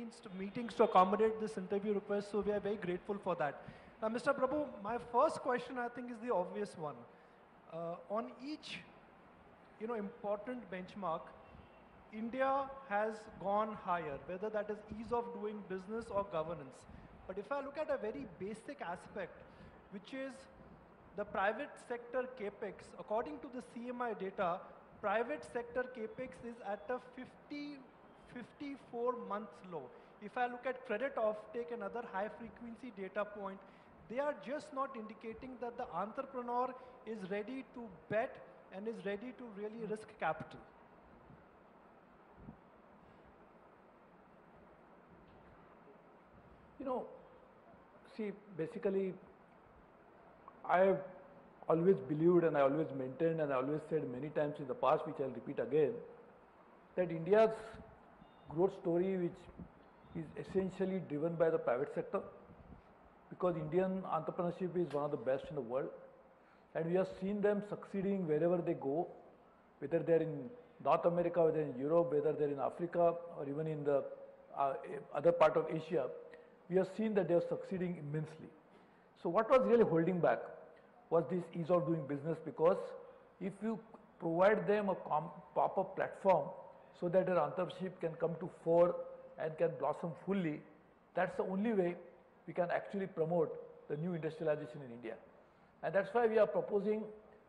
arranged meetings to accommodate this interview request, so we are very grateful for that. Now, Mr. Prabhu, my first question I think is the obvious one. On each, important benchmark, India has gone higher, whether that is ease of doing business or governance. But if I look at a very basic aspect, which is the private sector capex, according to the CMI data, private sector capex is at a 54 months low. If I look at credit offtake and other high frequency data point, they are just not indicating that the entrepreneur is ready to bet and is ready to really risk capital. See, basically, I have always believed and I always maintained and I always said many times in the past, which I'll repeat again, that India's growth story, which is essentially driven by the private sector, because Indian entrepreneurship is one of the best in the world, and we have seen them succeeding wherever they go, whether they're in North America, whether in Europe, whether they're in Africa, or even in the other part of Asia. We have seen that they are succeeding immensely. So what was really holding back was this ease of doing business, because if you provide them a proper platform so that their entrepreneurship can come to fore and can blossom fully, that's the only way we can actually promote the new industrialization in India. And that's why we are proposing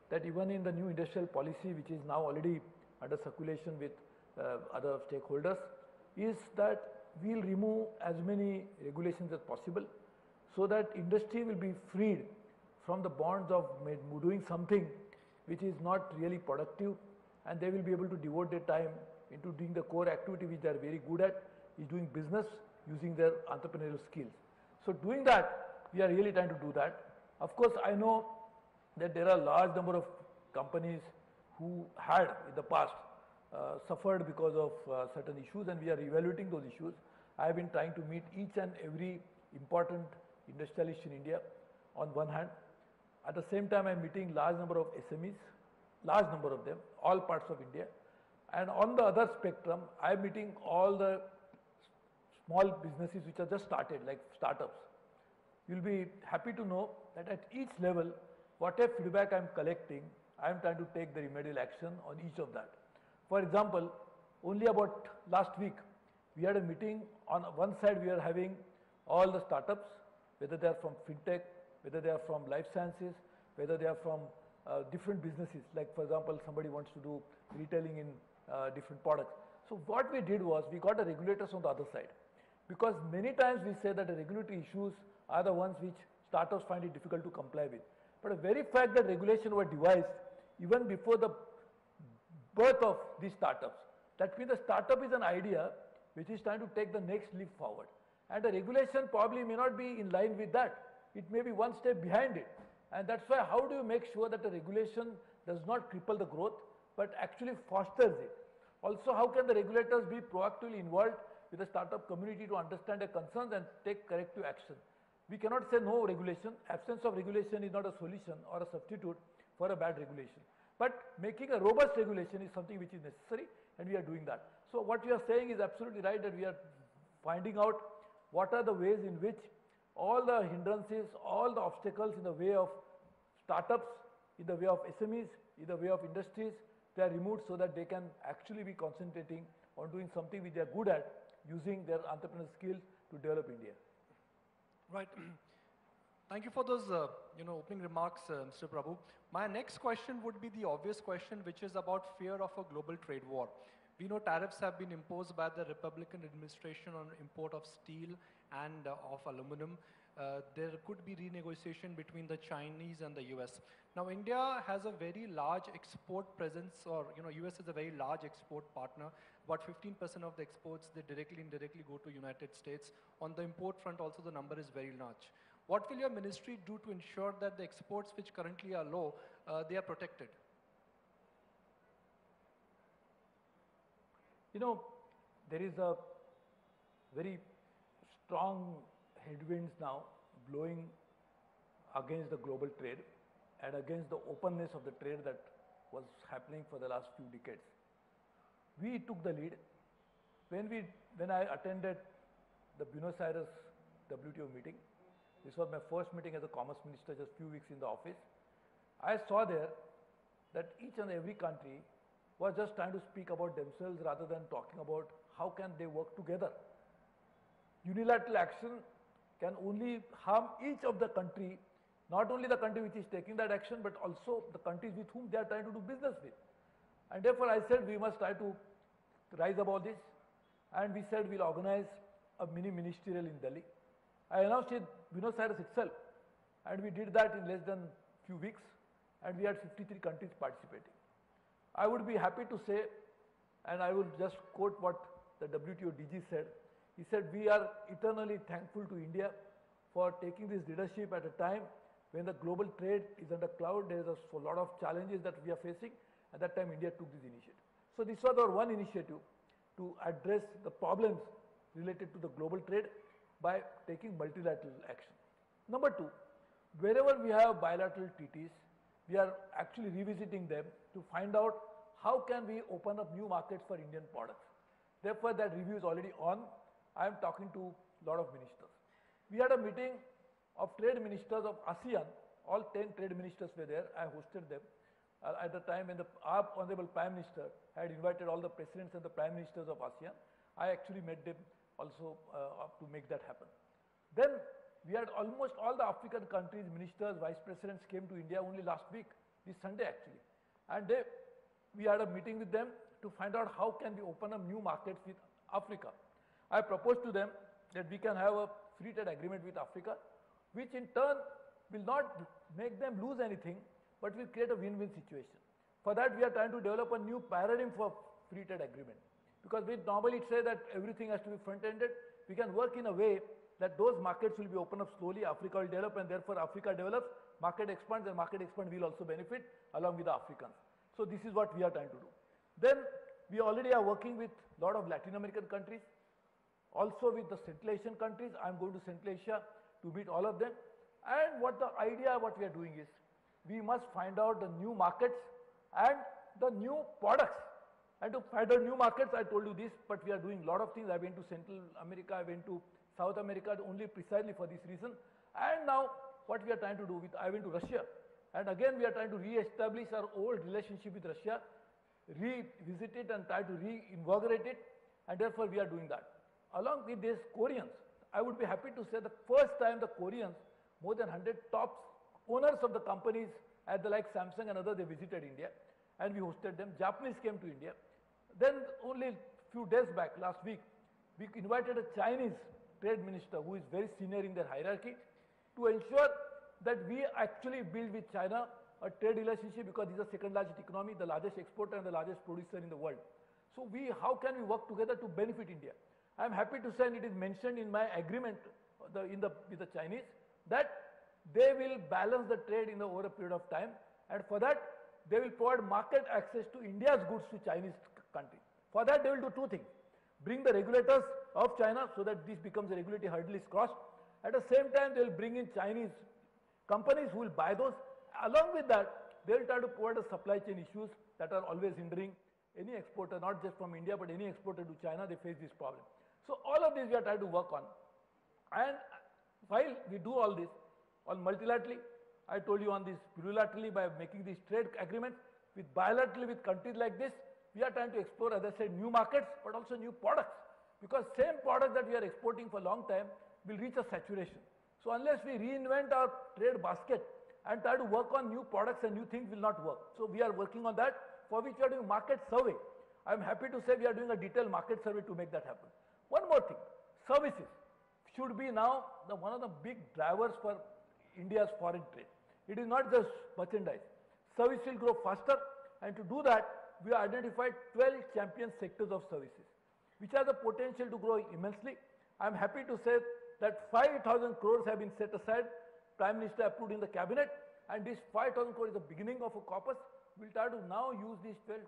that even in the new industrial policy, which is now already under circulation with other stakeholders, is that we will remove as many regulations as possible, so that industry will be freed from the bonds of doing something which is not really productive, and they will be able to devote their time into doing the core activity which they are very good at, is doing business using their entrepreneurial skills. So doing that, we are really trying to do that. Of course, I know that there are a large number of companies who had in the past suffered because of certain issues, and we are evaluating those issues. I have been trying to meet each and every important industrialist in India on one hand. At the same time, I am meeting large number of SMEs, large number of them, all parts of India. And on the other spectrum, I am meeting all the small businesses which are just started, like startups. You will be happy to know that at each level, whatever feedback I am collecting, I am trying to take the remedial action on each of that. For example, only about last week, we had a meeting. On one side, we are having all the startups, whether they are from fintech, whether they are from life sciences, whether they are from different businesses, like for example, somebody wants to do retailing in different products. So what we did was, we got the regulators on the other side, because many times we say that the regulatory issues are the ones which startups find it difficult to comply with. But the very fact that regulations were devised even before the birth of these startups, that means the startup is an idea which is trying to take the next leap forward. And the regulation probably may not be in line with that. It may be one step behind it. And that's why, how do you make sure that the regulation does not cripple the growth, but actually fosters it? Also, how can the regulators be proactively involved with the startup community to understand their concerns and take corrective action? We cannot say no regulation. Absence of regulation is not a solution or a substitute for a bad regulation. But making a robust regulation is something which is necessary, and we are doing that. So what you are saying is absolutely right, that we are finding out what are the ways in which all the hindrances, all the obstacles in the way of startups, in the way of SMEs, in the way of industries, they are removed, so that they can actually be concentrating on doing something which they are good at, using their entrepreneurial skills to develop India. Right. Thank you for those opening remarks, Mr. Prabhu. My next question would be the obvious question, which is about fear of a global trade war. We know tariffs have been imposed by the Republican administration on import of steel and of aluminum. There could be renegotiation between the Chinese and the US. Now, India has a very large export presence, or US is a very large export partner. About 15% of the exports, they directly and indirectly go to United States. On the import front also, the number is very large. What will your ministry do to ensure that the exports which currently are low, they are protected? There is a very strong headwinds now blowing against the global trade and against the openness of the trade that was happening for the last few decades. We took the lead. When I attended the Buenos Aires WTO meeting. This was my first meeting as a commerce minister, just few weeks in the office. I saw there that each and every country was just trying to speak about themselves rather than talking about how can they work together. Unilateral action can only harm each of the country, not only the country which is taking that action, but also the countries with whom they are trying to do business with. And therefore I said we must try to rise above this, and we said we'll organize a mini ministerial in Delhi. I announced it Buenos Aires itself, and we did that in less than few weeks, and we had 53 countries participating. I would be happy to say, and I will just quote what the WTO DG said. He said, we are eternally thankful to India for taking this leadership at a time when the global trade is under cloud. There is a lot of challenges that we are facing. At that time, India took this initiative. So this was our one initiative to address the problems related to the global trade by taking multilateral action. Number two, wherever we have bilateral treaties, we are actually revisiting them to find out how can we open up new markets for Indian products. Therefore, that review is already on. I am talking to a lot of ministers. We had a meeting of trade ministers of ASEAN. All 10 trade ministers were there. I hosted them. At the time when our Honorable Prime Minister had invited all the presidents and the prime ministers of ASEAN, I actually met them also to make that happen. Then we had almost all the African countries, ministers, vice presidents came to India only last week, this Sunday actually. And we had a meeting with them to find out how can we open up new markets with Africa. I proposed to them that we can have a free trade agreement with Africa, which in turn will not make them lose anything, but will create a win-win situation. For that, we are trying to develop a new paradigm for free trade agreement. Because we normally say that everything has to be front-ended. We can work in a way that those markets will be opened up slowly, Africa will develop, and therefore Africa develops, market expands, and market expand will also benefit along with the Africans. So this is what we are trying to do. Then we already are working with a lot of Latin American countries, also with the Central Asian countries. I am going to Central Asia to meet all of them. And what the idea, what we are doing is, we must find out the new markets and the new products. And to find out new markets, I told you this, but we are doing a lot of things. I went to Central America, I went to South America only precisely for this reason. And now what we are trying to do with, I went to Russia. And again we are trying to re-establish our old relationship with Russia, revisit it and try to reinvigorate it. And therefore we are doing that. Along with these Koreans, I would be happy to say the first time the Koreans, more than 100 top owners of the companies at the like Samsung and others, they visited India and we hosted them. Japanese came to India. Then only few days back, last week, we invited a Chinese trade minister who is very senior in their hierarchy to ensure that we actually build with China a trade relationship, because it is the second largest economy, the largest exporter and the largest producer in the world. So how can we work together to benefit India? I am happy to say, and it is mentioned in my agreement with the Chinese, that they will balance the trade over a period of time, and for that they will provide market access to India's goods to Chinese country. For that they will do two things: bring the regulators of China so that this becomes a regulatory hurdle is crossed. At the same time they will bring in Chinese companies who will buy those. Along with that, they will try to provide the supply chain issues that are always hindering any exporter, not just from India, but any exporter to China, they face this problem. So all of this we are trying to work on. And while we do all this, on multilaterally, I told you on this unilaterally by making these trade agreements, with bilaterally with countries like this, we are trying to explore, as I said, new markets, but also new products. Because same products that we are exporting for a long time will reach a saturation. So unless we reinvent our trade basket and try to work on new products and new things will not work. So we are working on that, for which we are doing market survey. I am happy to say we are doing a detailed market survey to make that happen. One more thing, services should be now one of the big drivers for India's foreign trade. It is not just merchandise. Service will grow faster, and to do that, we have identified 12 champion sectors of services, which have the potential to grow immensely. I am happy to say that 5,000 crores have been set aside, Prime Minister approved in the cabinet, and this 5,000 crores is the beginning of a corpus. We will try to now use these 12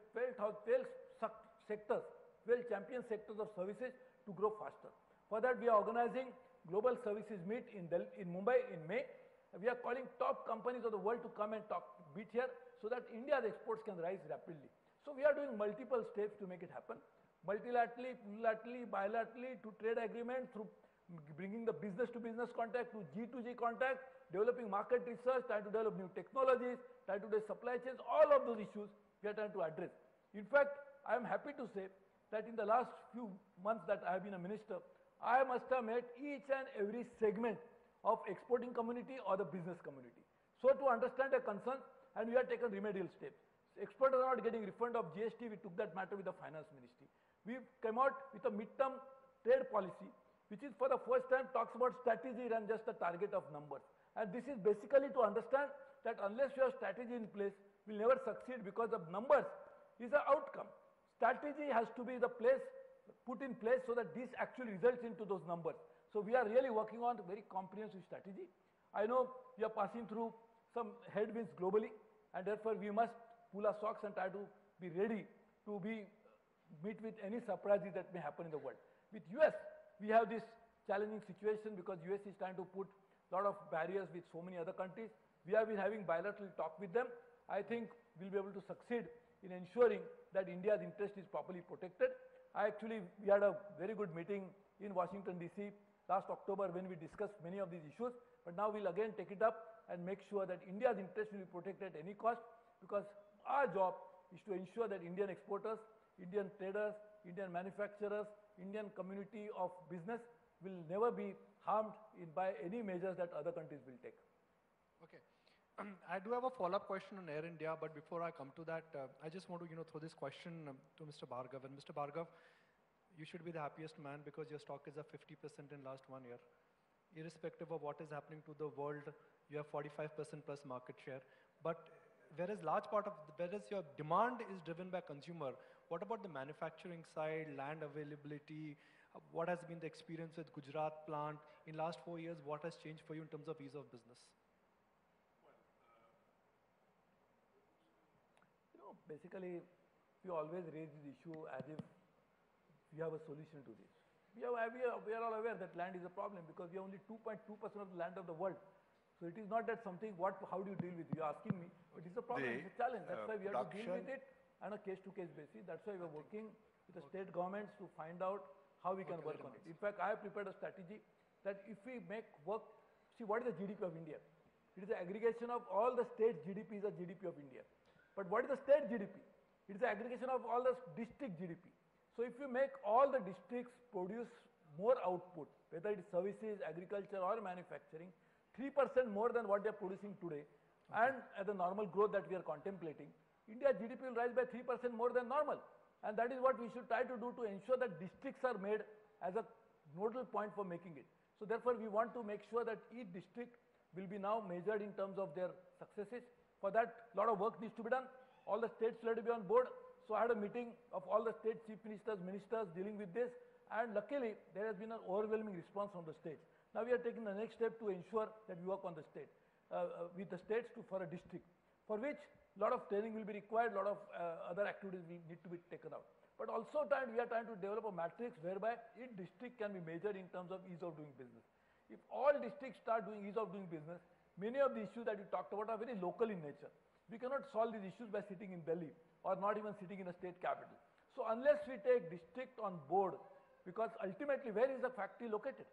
sectors, 12 champion sectors of services to grow faster. For that, we are organizing Global Services Meet in Mumbai in May. We are calling top companies of the world to come and meet here so that India's exports can rise rapidly. So we are doing multiple steps to make it happen. Multilaterally, unilaterally, bilaterally, to trade agreement, through bringing the business to business contact to G to G contact, developing market research, trying to develop new technologies, trying to do supply chains, all of those issues we are trying to address. In fact, I am happy to say that in the last few months that I have been a minister, I must have met each and every segment of exporting community or the business community. So to understand their concerns, and we have taken remedial steps. Exporters are not getting refund of GST, we took that matter with the finance ministry. We came out with a midterm trade policy, which is for the first time talks about strategy than just the target of numbers. And this is basically to understand that unless you have strategy in place, we'll never succeed because the numbers is the outcome. Strategy has to be the place, put in place so that this actually results into those numbers. So we are really working on a very comprehensive strategy. I know we are passing through some headwinds globally, and therefore we must pull our socks and try to be ready to meet with any surprises that may happen in the world. With US, we have this challenging situation because US is trying to put a lot of barriers with so many other countries. We have been having bilateral talk with them. I think we'll be able to succeed in ensuring that India's interest is properly protected. We had a very good meeting in Washington DC last October when we discussed many of these issues, but now we'll again take it up and make sure that India's interest will be protected at any cost, because our job is to ensure that Indian exporters, Indian traders, Indian manufacturers, Indian community of business will never be harmed by any measures that other countries will take. Okay. I do have a follow-up question on Air India, but before I come to that, I just want to throw this question to Mr. Bhargav. And Mr. Bhargav, you should be the happiest man because your stock is up 50% in last 1 year. Irrespective of what is happening to the world, you have 45% plus market share. But whereas your demand is driven by consumer, what about the manufacturing side, land availability? What has been the experience with Gujarat plant? In last 4 years, what has changed for you in terms of ease of business? Basically, we always raise this issue as if we have a solution to this. We are all aware that land is a problem because we have only 2.2% of the land of the world. So it is not that something, how do you deal with it? You are asking me, but it's a problem, it's a challenge. That's why we have to deal with it on a case-to-case basis. That's why we are working with the state governments to find out how we can work on it. In fact, I have prepared a strategy that if we make work, see what is the GDP of India? It is the aggregation of all the state GDPs of GDP of India. But what is the state GDP? It is the aggregation of all the district GDP. So if you make all the districts produce more output, whether it is services, agriculture or manufacturing, 3% more than what they are producing today, and at the normal growth that we are contemplating, India's GDP will rise by 3% more than normal. And that is what we should try to do to ensure that districts are made as a nodal point for making it. So therefore, we want to make sure that each district will be now measured in terms of their successes. For that, a lot of work needs to be done. All the states will have to be on board. So I had a meeting of all the state chief ministers dealing with this. And luckily, there has been an overwhelming response from the states. Now we are taking the next step to ensure that we work on the state, with the states for a district, for which a lot of training will be required, a lot of other activities need to be taken out. But also we are trying to develop a matrix whereby each district can be measured in terms of ease of doing business. If all districts start doing ease of doing business, many of the issues that you talked about are very local in nature. We cannot solve these issues by sitting in Delhi or not even sitting in a state capital. So unless we take district on board, because ultimately where is the factory located?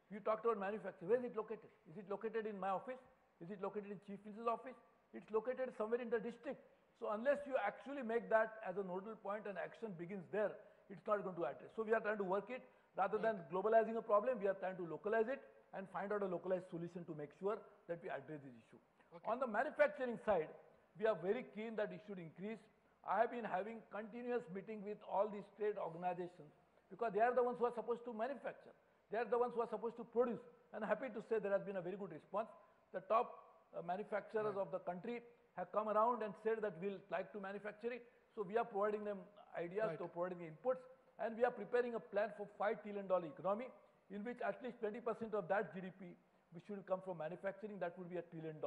You talked about manufacturing, where is it located? Is it located in my office? Is it located in Chief Minister's office? It's located somewhere in the district. So unless you actually make that as a nodal point and action begins there, it's not going to address. So we are trying to work it, rather than globalizing a problem, we are trying to localize it and find out a localized solution to make sure that we address this issue. Okay. On the manufacturing side, we are very keen that it should increase. I have been having continuous meeting with all these trade organizations because they are the ones who are supposed to manufacture. They are the ones who are supposed to produce. And I'm happy to say there has been a very good response. The top manufacturers of the country have come around and said that we'll like to manufacture it. So we are providing them ideas, to providing the inputs, and we are preparing a plan for $5 trillion economy, in which at least 20% of that GDP which should come from manufacturing. That would be $1 trillion.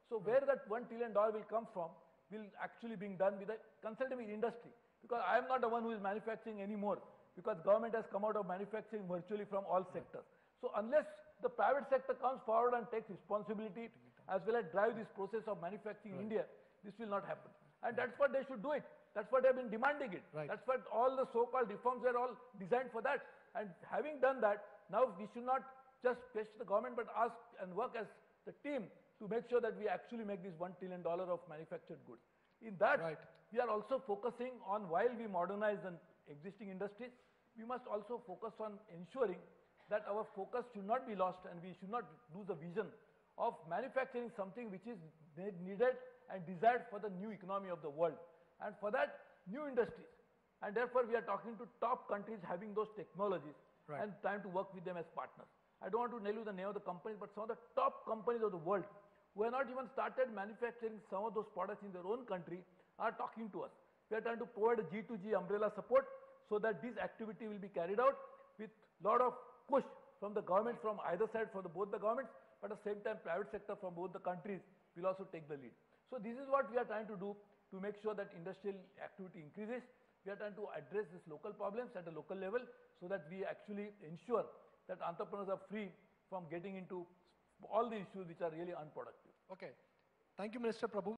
So where that $1 trillion will come from will actually being done with the consulting with industry, because I am not the one who is manufacturing anymore, because government has come out of manufacturing virtually from all sectors. So unless the private sector comes forward and takes responsibility as well as drive this process of manufacturing in India, this will not happen. And that's what they should do it. That's what they have been demanding it. That's what all the so-called reforms are all designed for that. And having done that, now we should not just question the government, but ask and work as the team to make sure that we actually make this $1 trillion of manufactured goods. In that, Right. we are also focusing on, while we modernize the existing industries, we must also focus on ensuring that our focus should not be lost and we should not lose the vision of manufacturing something which is needed and desired for the new economy of the world. And for that, new industries. And therefore, we are talking to top countries having those technologies Right. and trying to work with them as partners. I don't want to tell you the name of the companies, but some of the top companies of the world who have not even started manufacturing some of those products in their own country are talking to us. We are trying to provide a G2G umbrella support so that this activity will be carried out with lot of push from the government, from either side, for both the governments, but at the same time private sector from both the countries will also take the lead. So this is what we are trying to do to make sure that industrial activity increases. We are trying to address these local problems at a local level so that we actually ensure that entrepreneurs are free from getting into all the issues which are really unproductive. Okay. Thank you, Minister Prabhu.